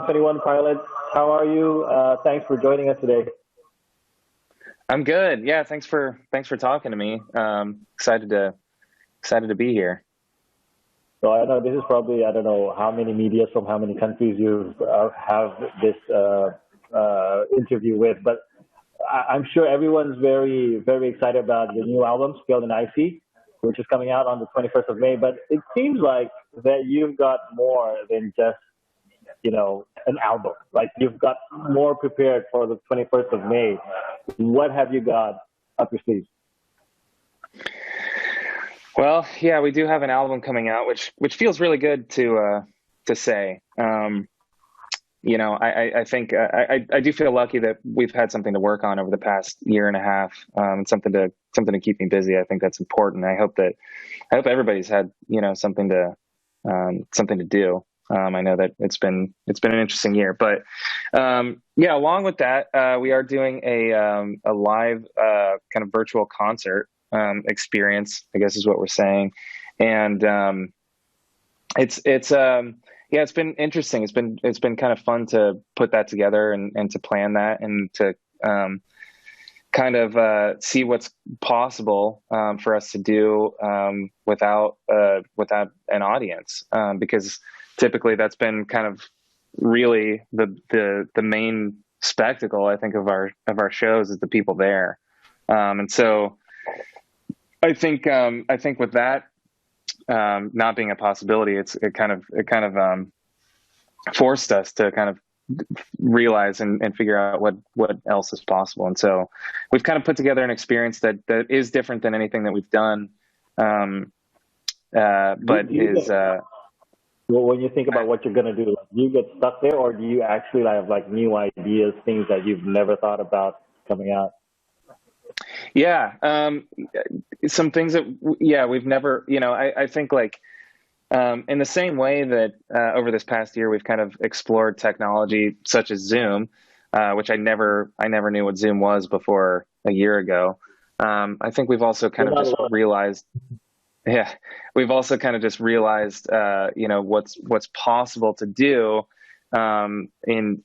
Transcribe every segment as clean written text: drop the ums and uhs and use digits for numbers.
21 Pilots. How are you? Thanks for joining us today. I'm good. Yeah, thanks for talking to me. Excited to be here. So I know this is probably, I don't know how many medias from how many countries you have this interview with, but I'm sure everyone's very, very excited about your new album, scaledandicy, which is coming out on the 21st of May. But it seems like that you've got more than just, an album. Like you've got more prepared for the 21st of May. What have you got up your sleeves? Well, yeah, we do have an album coming out, which feels really good to say. I think I do feel lucky that we've had something to work on over the past year and a half, and something to keep me busy. I think that's important. I hope everybody's had something to do. I know that it's been an interesting year, but yeah, along with that, we are doing a live kind of virtual concert experience, I guess is what we're saying, and it's been interesting. It's been kind of fun to put that together and to plan that and to kind of see what's possible for us to do without an audience, because typically that's been kind of really the main spectacle, I think, of our shows is the people there, and so I think with that not being a possibility, it kind of forced us to kind of realize and figure out what else is possible. And so we've kind of put together an experience that is different than anything that we've done, but is. Well, when you think about what you're going to do, do you get stuck there, or do you actually have like new ideas, things that you've never thought about coming out? Yeah, some things that we've never, I think like in the same way that over this past year we've kind of explored technology such as Zoom, which I never knew what Zoom was before a year ago. I think we've also kind of just realized. Yeah, we've also kind of just realized, what's possible to do in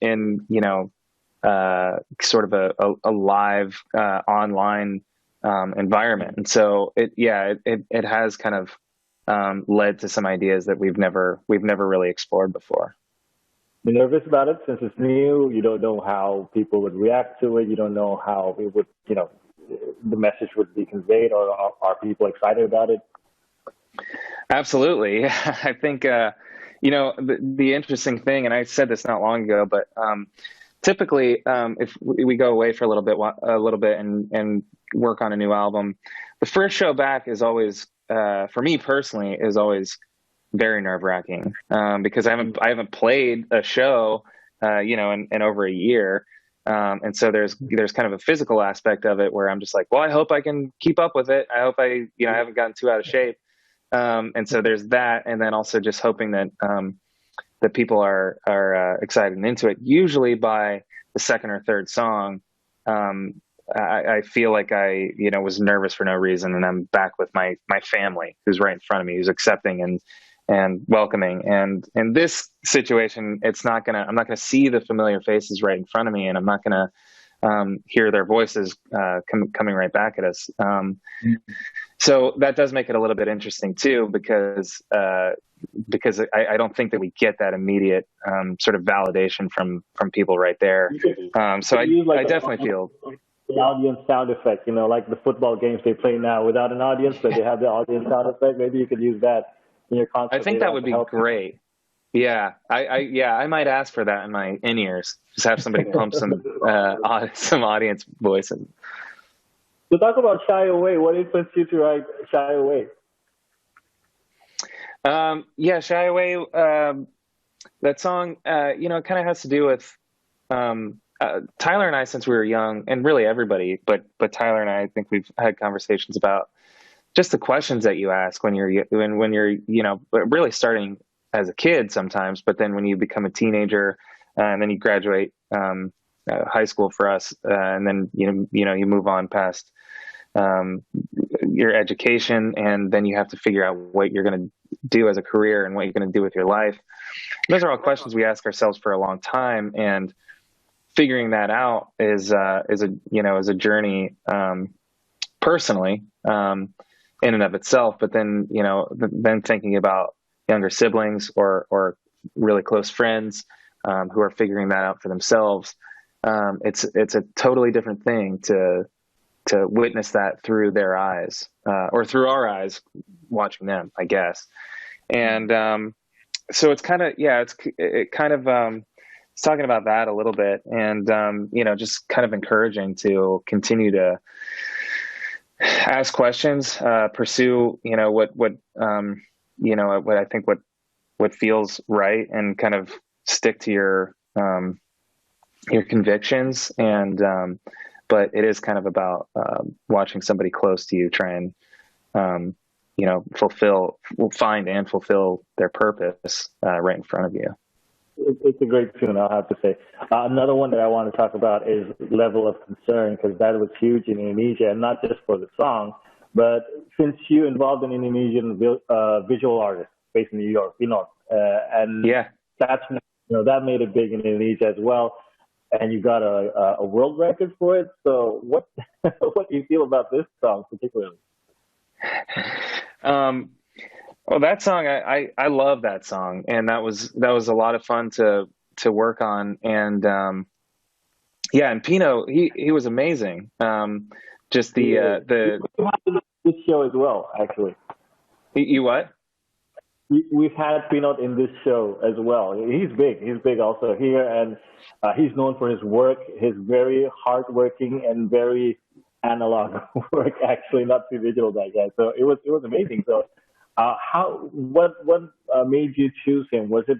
sort of a live online environment, and so it has kind of led to some ideas that we've never really explored before. You're nervous about it since it's new. You don't know how people would react to it. You don't know how it would, the message would be conveyed, or are people excited about it? Absolutely. I think, the interesting thing, and I said this not long ago, but typically, if we go away for a little bit and work on a new album, the first show back is always, for me personally, is always very nerve-wracking, because I haven't played a show, in over a year. And so there's kind of a physical aspect of it where I'm just like, well, I hope I can keep up with it. I hope I haven't gotten too out of shape. And so there's that, and then also just hoping that that people are excited and into it. Usually by the second or third song, I feel like I was nervous for no reason, and I'm back with my family who's right in front of me, who's accepting and welcoming. And in this situation, I'm not gonna see the familiar faces right in front of me, and I'm not gonna hear their voices coming right back at us. So that does make it a little bit interesting too, because I don't think that we get that immediate sort of validation from people right there. So I definitely feel the audience sound effect, like the football games they play now without an audience, but they have the audience sound effect. Maybe you could use that in your concert. I think that would be great. Yeah, I might ask for that in my in-ears. Just have somebody pump some audience voices. So talk about Shy Away. What influenced you to write Shy Away? Shy Away, that song, it kind of has to do with Tyler and I, since we were young, and really everybody, but Tyler and I think we've had conversations about just the questions that you ask when you're really starting as a kid sometimes, but then when you become a teenager, and then you graduate high school for us, and then you move on past your education, and then you have to figure out what you're going to do as a career and what you're going to do with your life. And those are all questions we ask ourselves for a long time, and figuring that out is a journey, personally, in and of itself. But then, then thinking about younger siblings or really close friends, who are figuring that out for themselves. It's a totally different thing to witness that through their eyes, or through our eyes watching them, I guess. And, so it's kind of, it's talking about that a little bit, and, just kind of encouraging to continue to ask questions, pursue, what I think what feels right, and kind of stick to your convictions. And, but it is kind of about, watching somebody close to you try and, find and fulfill their purpose, right in front of you. It's a great tune, I'll have to say. Another one that I want to talk about is Level of Concern, because that was huge in Indonesia, and not just for the song, but since you involved an Indonesian visual artist based in New York, and that's, that made it big in Indonesia as well, and you got a world record for it. So what what do you feel about this song particularly? Well, that song, I love that song, and that was a lot of fun to work on. And, and Pino, he was amazing. Just this show as well, actually. You what? We've had Pino in this show as well. He's big also here, and he's known for his work, his very hardworking and very analog work, actually, not too digital, that guy. So it was amazing. So what made you choose him? Was it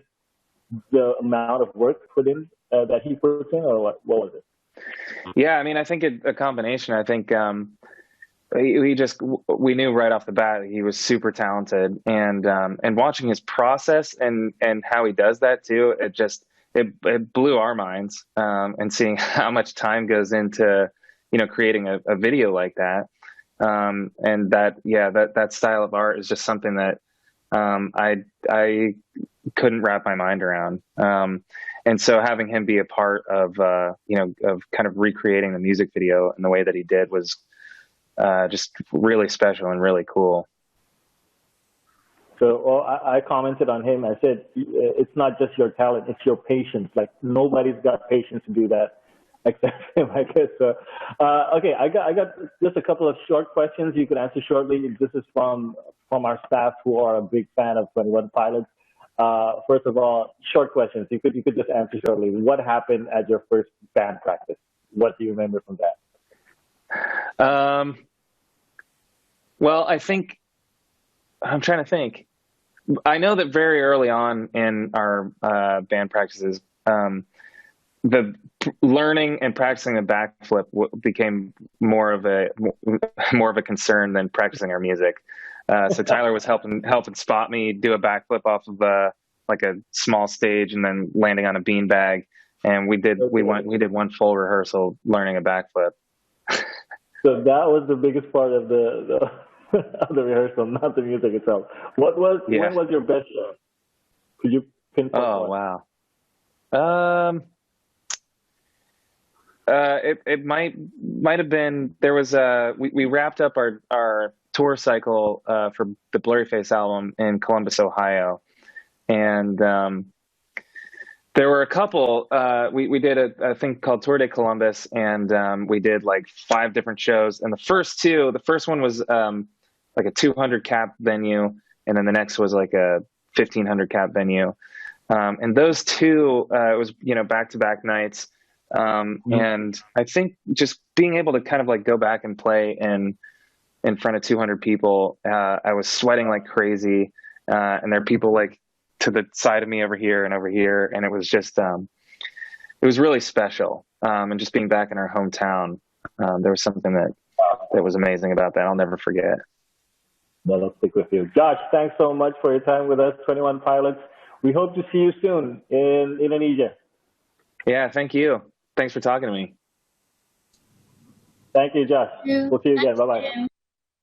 the amount of work put in that he put in, or what was it? Yeah, I mean, I think a combination. I think we knew right off the bat he was super talented, and watching his process and how he does that too, it blew our minds, and seeing how much time goes into creating a video like that. And that style of art is just something that I couldn't wrap my mind around. And so having him be a part of of kind of recreating the music video in the way that he did was just really special and really cool. So I commented on him. I said, it's not just your talent, it's your patience. Like, nobody's got patience to do that except him, I guess. So, okay, I got just a couple of short questions you could answer shortly. This is from our staff who are a big fan of 21 Pilots. First of all, short questions. You could just answer shortly. What happened at your first band practice? What do you remember from that? Well, I'm trying to think. I know that very early on in our band practices, the learning and practicing the backflip became more of a concern than practicing our music. So Tyler was helping spot me do a backflip off of like a small stage, and then landing on a beanbag. And we did one full rehearsal learning a backflip. So that was the biggest part of the of the rehearsal, not the music itself. When was your best show? Could you pinpoint? Oh, one? Wow. It might have been, there was we wrapped up our tour cycle for the Blurryface album in Columbus, Ohio, and there were a couple. We did a thing called Tour de Columbus, and we did like 5 different shows. And the first one was like a 200 cap venue, and then the next was like a 1,500 cap venue. And those two, it was back-to-back nights. And I think just being able to kind of like go back and play in front of 200 people, I was sweating like crazy, and there are people like to the side of me over here, and it was just it was really special. And just being back in our hometown, there was something that was amazing about that. I'll never forget. Well, I'll stick with you. Josh, thanks so much for your time with us, 21 Pilots. We hope to see you soon in Indonesia. Yeah, thank you. Thanks for talking to me. Thank you, Josh. We'll see you again. Bye-bye.